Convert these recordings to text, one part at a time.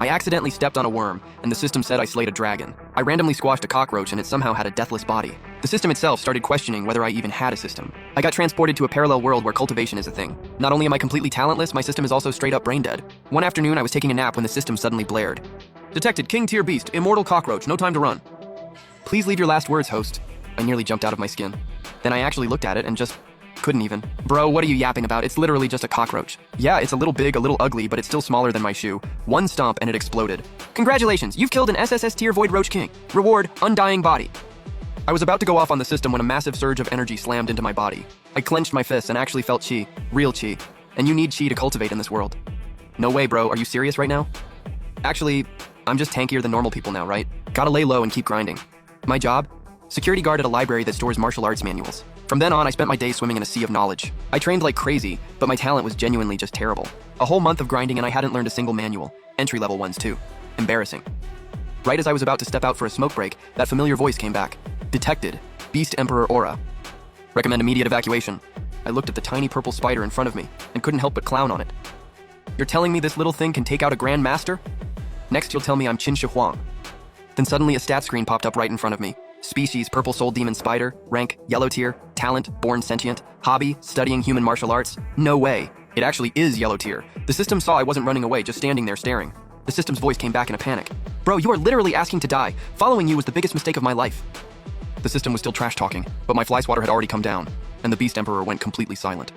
I accidentally stepped on a worm, and the system said I slayed a dragon. I randomly squashed a cockroach, and it somehow had a deathless body. The system itself started questioning whether I even had a system. I got transported to a parallel world where cultivation is a thing. Not only am I completely talentless, my system is also straight up brain dead. One afternoon, I was taking a nap when the system suddenly blared. Detected King Tier Beast, Immortal Cockroach, no time to run. Please leave your last words, host. I nearly jumped out of my skin. Then I actually looked at it and just couldn't even. Bro, what are you yapping about? It's literally just a cockroach. Yeah, it's a little big, a little ugly, but it's still smaller than my shoe. One stomp and it exploded. Congratulations, you've killed an SSS Tier Void Roach King. Reward, Undying Body. I was about to go off on the system when a massive surge of energy slammed into my body. I clenched my fists and actually felt chi. Real chi. And you need chi to cultivate in this world. No way, bro. Are you serious right now? Actually, I'm just tankier than normal people now, right? Gotta lay low and keep grinding. My job? Security guard at a library that stores martial arts manuals. From then on, I spent my days swimming in a sea of knowledge. I trained like crazy, but my talent was genuinely just terrible. A whole month of grinding and I hadn't learned a single manual. Entry-level ones too. Embarrassing. Right as I was about to step out for a smoke break, that familiar voice came back. Detected. Beast Emperor Aura. Recommend immediate evacuation. I looked at the tiny purple spider in front of me and couldn't help but clown on it. You're telling me this little thing can take out a Grand Master? Next you'll tell me I'm Qin Shi Huang. Then suddenly a stat screen popped up right in front of me. Species, Purple Soul Demon Spider. Rank, Yellow Tier. Talent, Born Sentient. Hobby, Studying Human Martial Arts. No way. It actually is Yellow Tier. The system saw I wasn't running away, just standing there staring. The system's voice came back in a panic. Bro, you are literally asking to die. Following you was the biggest mistake of my life. The system was still trash-talking, but my fly swatter had already come down, and the Beast Emperor went completely silent.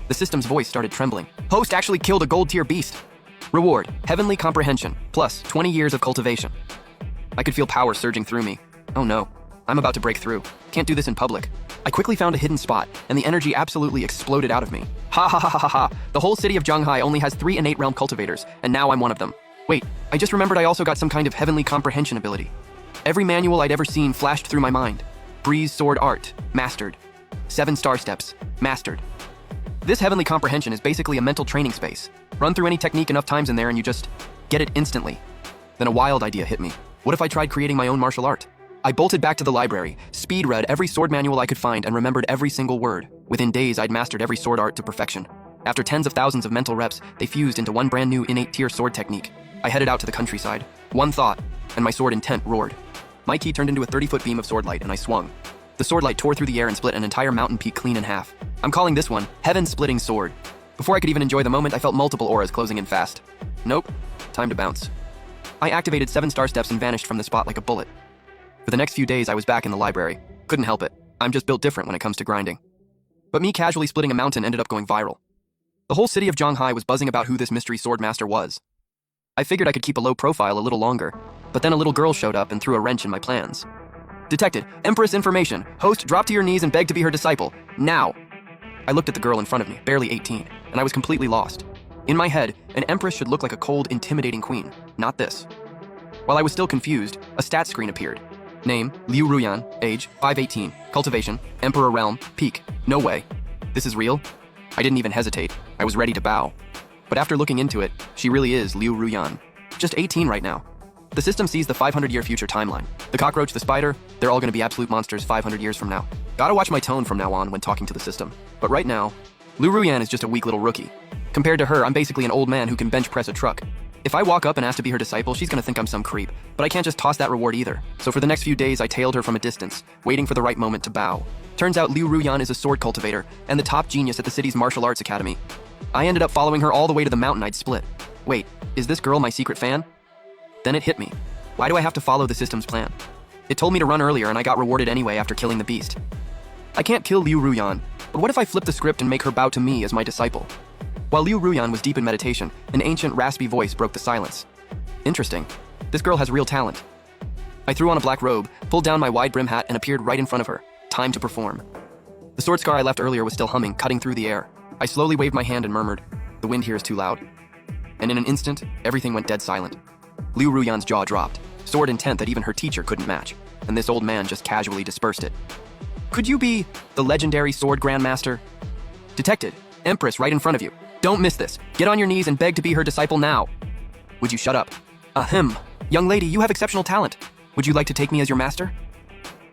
The system's voice started trembling. Host actually killed a gold tier beast. Reward, Heavenly Comprehension, plus 20 years of cultivation. I could feel power surging through me. Oh no, I'm about to break through. Can't do this in public. I quickly found a hidden spot, and the energy absolutely exploded out of me. Ha ha ha ha ha ha. The whole city of Zhanghai only has 3 innate realm cultivators, and now I'm one of them. Wait, I just remembered I also got some kind of Heavenly Comprehension ability. Every manual I'd ever seen flashed through my mind. Breeze Sword Art, mastered. 7 Star Steps, mastered. This Heavenly Comprehension is basically a mental training space. Run through any technique enough times in there and you just get it instantly. Then a wild idea hit me. What if I tried creating my own martial art? I bolted back to the library, speed read every sword manual I could find and remembered every single word. Within days, I'd mastered every sword art to perfection. After tens of thousands of mental reps, they fused into one brand new innate tier sword technique. I headed out to the countryside. One thought, and my sword intent roared. My ki turned into a 30-foot beam of sword light and I swung. The sword light tore through the air and split an entire mountain peak clean in half. I'm calling this one Heaven Splitting Sword. Before I could even enjoy the moment, I felt multiple auras closing in fast. Nope, time to bounce. I activated 7 star steps and vanished from the spot like a bullet. For the next few days, I was back in the library. Couldn't help it. I'm just built different when it comes to grinding. But me casually splitting a mountain ended up going viral. The whole city of Zhanghai was buzzing about who this mystery sword master was. I figured I could keep a low profile a little longer, but then a little girl showed up and threw a wrench in my plans. Detected. Empress information. Host, drop to your knees and beg to be her disciple. Now. I looked at the girl in front of me, barely 18, and I was completely lost. In my head, an empress should look like a cold, intimidating queen, not this. While I was still confused, a stat screen appeared. Name, Liu Ruyan, age, 518, cultivation, Emperor Realm, peak, no way. This is real? I didn't even hesitate. I was ready to bow. But after looking into it, she really is Liu Ruyan. Just 18 right now. The system sees the 500-year future timeline. The cockroach, the spider, they're all gonna be absolute monsters 500 years from now. Gotta watch my tone from now on when talking to the system. But right now, Liu Ruyan is just a weak little rookie. Compared to her, I'm basically an old man who can bench press a truck. If I walk up and ask to be her disciple, she's gonna think I'm some creep, but I can't just toss that reward either. So for the next few days, I tailed her from a distance, waiting for the right moment to bow. Turns out Liu Ruyan is a sword cultivator and the top genius at the city's martial arts academy. I ended up following her all the way to the mountain I'd split. Wait, is this girl my secret fan? Then it hit me. Why do I have to follow the system's plan? It told me to run earlier and I got rewarded anyway after killing the beast. I can't kill Liu Ruyan, but what if I flip the script and make her bow to me as my disciple? While Liu Ruyan was deep in meditation, an ancient, raspy voice broke the silence. Interesting. This girl has real talent. I threw on a black robe, pulled down my wide brim hat, and appeared right in front of her. Time to perform. The sword scar I left earlier was still humming, cutting through the air. I slowly waved my hand and murmured, "The wind here is too loud." And in an instant, everything went dead silent. Liu Ruyan's jaw dropped, sword intent that even her teacher couldn't match, and this old man just casually dispersed it. Could you be the legendary sword grandmaster? Detected. Empress right in front of you. Don't miss this. Get on your knees and beg to be her disciple now. Would you shut up? Ahem. Young lady, you have exceptional talent. Would you like to take me as your master?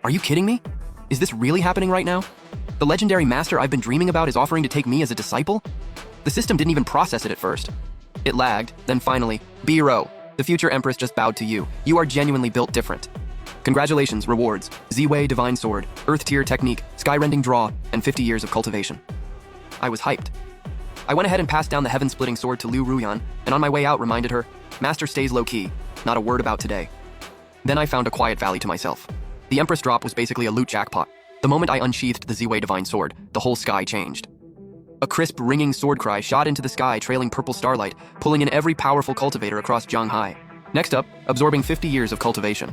Are you kidding me? Is this really happening right now? The legendary master I've been dreaming about is offering to take me as a disciple? The system didn't even process it at first. It lagged, then finally, B-row. The future Empress just bowed to you. You are genuinely built different. Congratulations, rewards. Z-Way Divine Sword, Earth Tier Technique, Sky-Rending Draw, and 50 years of cultivation. I was hyped. I went ahead and passed down the heaven-splitting sword to Liu Ruyan, and on my way out reminded her, Master stays low-key, not a word about today. Then I found a quiet valley to myself. The Empress drop was basically a loot jackpot. The moment I unsheathed the Z-Way Divine Sword, the whole sky changed. A crisp, ringing sword cry shot into the sky, trailing purple starlight, pulling in every powerful cultivator across Zhanghai. Next up, absorbing 50 years of cultivation.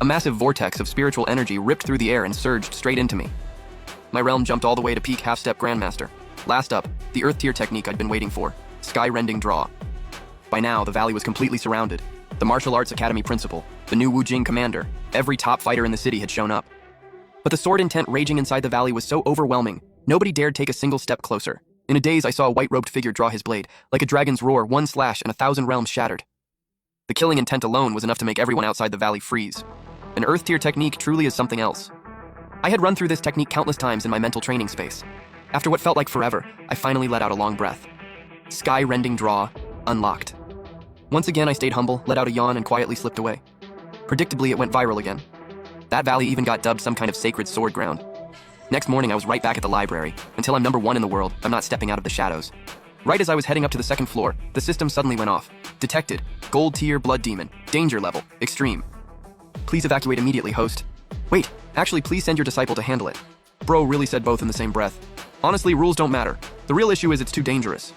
A massive vortex of spiritual energy ripped through the air and surged straight into me. My realm jumped all the way to peak half-step Grandmaster. Last up, the Earth Tier technique I'd been waiting for, Sky-Rending Draw. By now, the valley was completely surrounded. The Martial Arts Academy principal, the new Wujing commander, every top fighter in the city had shown up. But the sword intent raging inside the valley was so overwhelming, nobody dared take a single step closer. In a daze, I saw a white-robed figure draw his blade. Like a dragon's roar, one slash and 1,000 realms shattered. The killing intent alone was enough to make everyone outside the valley freeze. An Earth Tier technique truly is something else. I had run through this technique countless times in my mental training space. After what felt like forever, I finally let out a long breath. Sky-Rending Draw, unlocked. Once again, I stayed humble, let out a yawn, and quietly slipped away. Predictably, it went viral again. That valley even got dubbed some kind of sacred sword ground. Next morning, I was right back at the library. Until I'm number 1 in the world, I'm not stepping out of the shadows. Right as I was heading up to the second floor, the system suddenly went off. Detected. Gold Tier Blood Demon. Danger level. Extreme. Please evacuate immediately, host. Wait, actually, please send your disciple to handle it. Bro really said both in the same breath. Honestly, rules don't matter. The real issue is it's too dangerous.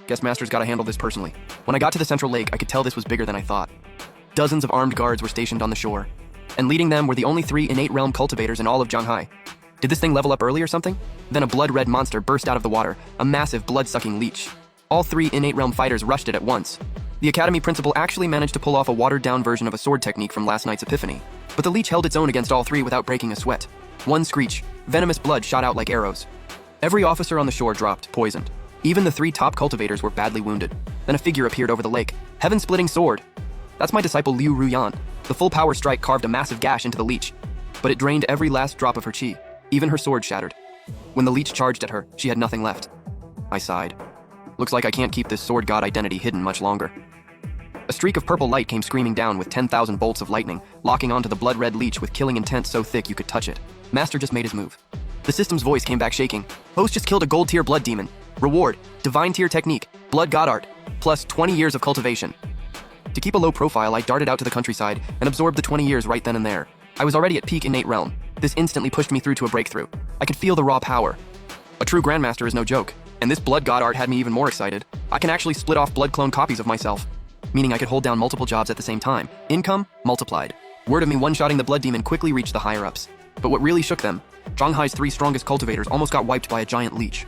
Guess Master's gotta handle this personally. When I got to the central lake, I could tell this was bigger than I thought. Dozens of armed guards were stationed on the shore, and leading them were the only 3 innate realm cultivators in all of Zhanghai. Did this thing level up early or something? Then a blood-red monster burst out of the water, a massive blood-sucking leech. All 3 innate realm fighters rushed it at once. The academy principal actually managed to pull off a watered-down version of a sword technique from last night's epiphany, but the leech held its own against all 3 without breaking a sweat. One screech, venomous blood shot out like arrows. Every officer on the shore dropped, poisoned. Even the 3 top cultivators were badly wounded. Then a figure appeared over the lake. Heaven-splitting sword. That's my disciple Liu Ruyan. The full power strike carved a massive gash into the leech, but it drained every last drop of her chi. Even her sword shattered. When the leech charged at her, she had nothing left. I sighed. Looks like I can't keep this sword god identity hidden much longer. A streak of purple light came screaming down with 10,000 bolts of lightning, locking onto the blood-red leech with killing intent so thick you could touch it. Master just made his move. The system's voice came back shaking. Host just killed a gold tier blood demon. Reward, divine tier technique, blood god art, plus 20 years of cultivation. To keep a low profile, I darted out to the countryside and absorbed the 20 years right then and there. I was already at peak innate realm. This instantly pushed me through to a breakthrough. I could feel the raw power. A true grandmaster is no joke, and this blood god art had me even more excited. I can actually split off blood clone copies of myself, meaning I could hold down multiple jobs at the same time. Income multiplied. Word of me one-shotting the blood demon quickly reached the higher-ups. But what really shook them, Zhanghai's 3 strongest cultivators almost got wiped by a giant leech.